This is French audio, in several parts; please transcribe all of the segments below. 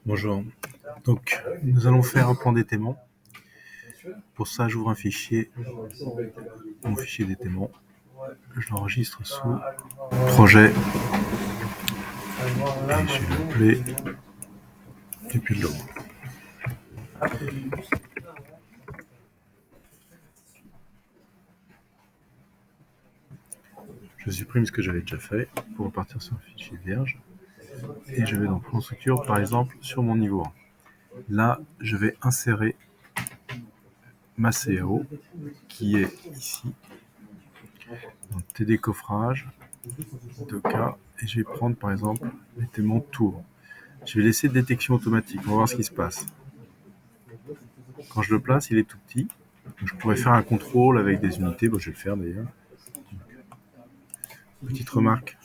Bonjour. Donc, nous allons faire un plan d'étaiement. Pour ça, j'ouvre un fichier, mon fichier d'étaiement. Je l'enregistre sous projet et je vais l'appeler depuis le logo. Je supprime ce que j'avais déjà fait pour repartir sur un fichier vierge. Et je vais dans plan structure, par exemple, sur mon niveau 1. Là, je vais insérer ma CAO qui est ici. Donc, TD coffrage, 2K, et je vais prendre par exemple l'étaiement tour. Je vais laisser détection automatique, on va voir ce qui se passe. Quand je le place, il est tout petit. Donc, je pourrais faire un contrôle avec des unités, bon, je vais le faire d'ailleurs. Petite remarque,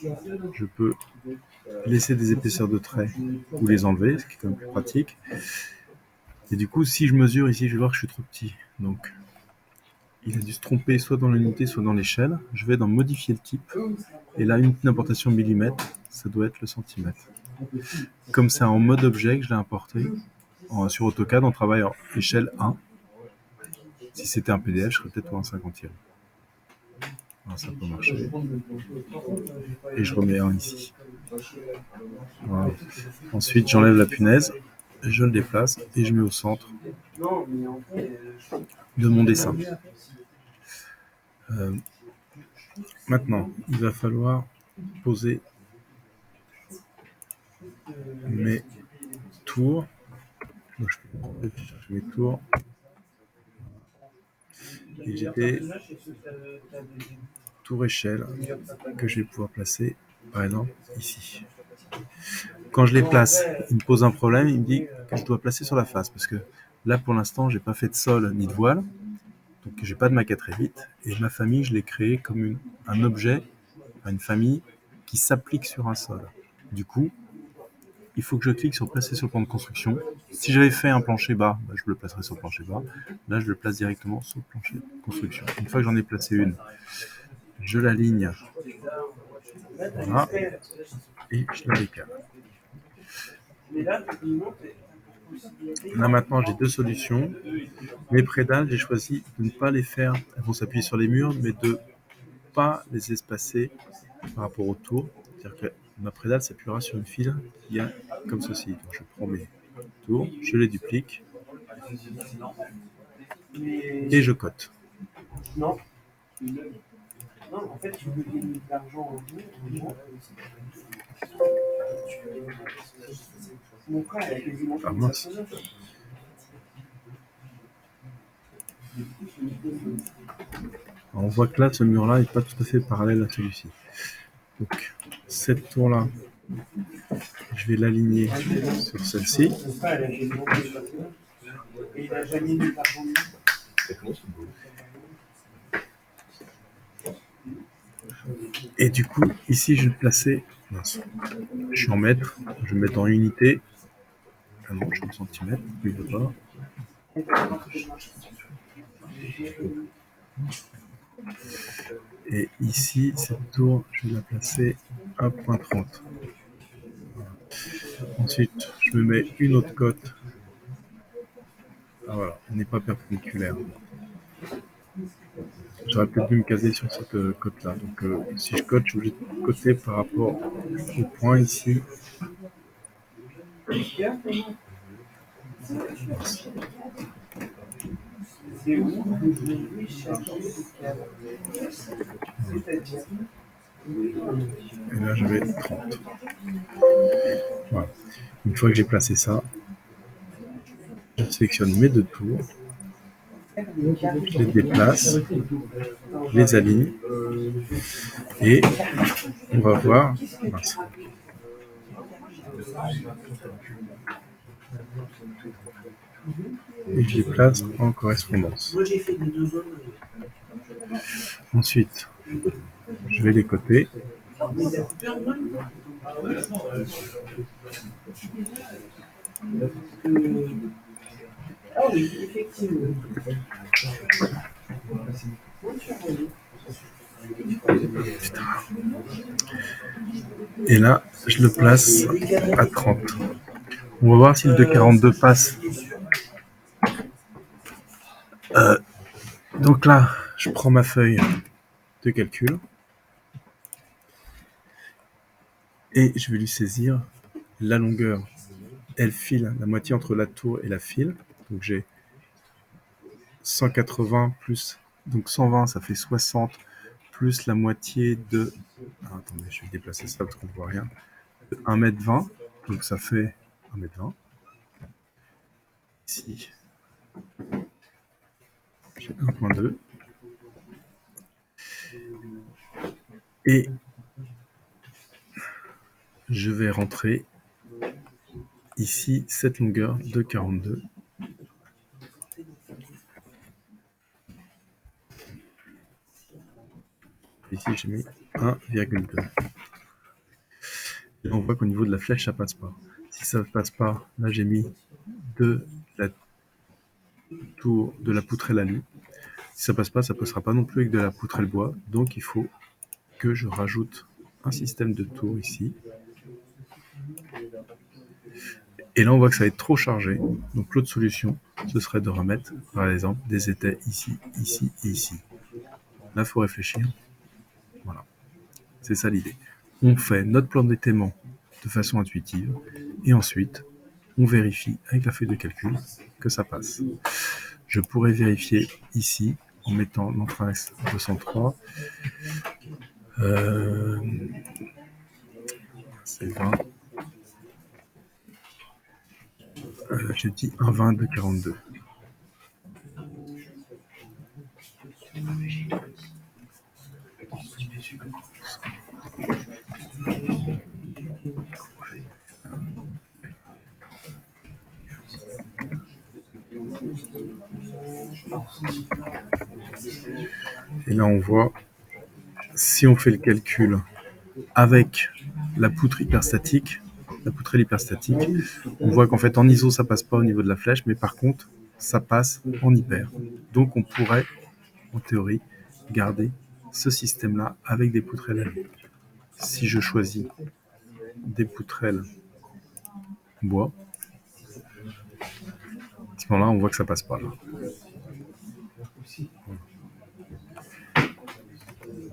je peux laisser des épaisseurs de traits ou les enlever, ce qui est quand même plus pratique. Et du coup, si je mesure ici, je vais voir que je suis trop petit. Donc, il a dû se tromper soit dans l'unité, soit dans l'échelle. Je vais dans modifier le type. Et là, une d'importation millimètre, ça doit être le centimètre. Comme c'est en mode objet que je l'ai importé, sur AutoCAD, on travaille en échelle 1. Si c'était un PDF, je serais peut-être en 50e. Alors, ça peut marcher. Et je remets un ici. Voilà. Ensuite, j'enlève la punaise, je le déplace et je mets au centre de mon dessin. Maintenant, il va falloir poser mes tours. Donc, je cherche mes tours. Et j'ai des tours échelle que je vais pouvoir placer, par exemple, ici. Quand je les place, il me pose un problème, il me dit que je dois placer sur la face, parce que là, pour l'instant, j'ai pas fait de sol ni de voile, donc j'ai pas de maquette Revit, et ma famille, je l'ai créée comme un objet, une famille qui s'applique sur un sol. Du coup, il faut que je clique sur placer sur le plan de construction. Si j'avais fait un plancher bas, je le placerais sur le plancher bas. Là, je le place directement sur le plancher de construction. Une fois que j'en ai placé une, je l'aligne, voilà, et je la décale. Là maintenant, j'ai deux solutions. Mes prédales, j'ai choisi de ne pas les faire, elles vont s'appuyer sur les murs, mais de ne pas les espacer par rapport au tour. C'est-à-dire que ma prédale s'appuiera sur une file qui est comme ceci. Donc je prends mes tours, je les duplique et je cote. Non, en fait, tu veux gagner de l'argent en jour. Mon frère, il a quasiment. Ah mince. Alors on voit que là, ce mur-là n'est pas tout à fait parallèle à celui-ci. Donc, cette tour-là, je vais l'aligner sur celle-ci. Et du coup, ici, je vais le placer. Mince. Je suis en mètres, je vais mettre en unité. Ah non, je suis en centimètres, il ne veut pas. Et ici, cette tour, je vais la placer à 1,30. Ensuite, je me mets une autre cote. Ah voilà, elle n'est pas perpendiculaire. J'aurais peut-être dû me caser sur cette cote-là. Donc, si je cote, je suis obligé de coter par rapport au point ici. Et là, je vais 30. Voilà. Une fois que j'ai placé ça, je sélectionne mes deux tours, je les déplace, je les aligne, et on va voir. Mince. Et je les place en correspondance. Ensuite, je vais les coter. Et là, je le place à 30. On va voir si le 2,42 passe. Donc là, je prends ma feuille de calcul et je vais lui saisir la longueur. Elle file la moitié entre la tour et la file. Donc j'ai 180 plus, donc 120, ça fait 60, plus la moitié de... Ah, attendez, je vais déplacer ça parce qu'on ne voit rien. 1,20 m, donc ça fait 1,20 m. Ici, j'ai 1,2. Et je vais rentrer ici cette longueur de 42. Ici, j'ai mis 1,2. Et on voit qu'au niveau de la flèche, ça passe pas. Si ça ne passe pas, là, j'ai mis de la tour, de la poutrelle alu. Si ça passe pas, ça passera pas non plus avec de la poutrelle bois. Donc, il faut que je rajoute un système de tour ici. Et là, on voit que ça va être trop chargé. Donc, l'autre solution, ce serait de remettre, par exemple, des étais ici, ici et ici. Là, il faut réfléchir. Voilà. C'est ça l'idée. On fait notre plan d'étaiement de façon intuitive. Et ensuite, on vérifie avec la feuille de calcul que ça passe. Je pourrais vérifier ici en mettant l'entraxe 203. C'est 20. J'ai dit 1,20 de 42. Et là, on voit, si on fait le calcul avec la poutre hyperstatique, la poutrelle hyperstatique, on voit qu'en fait, en ISO, ça passe pas au niveau de la flèche, mais par contre, ça passe en hyper. Donc, on pourrait, en théorie, garder ce système-là avec des poutrelles alu. Si je choisis des poutrelles bois, à ce moment-là, on voit que ça passe pas là.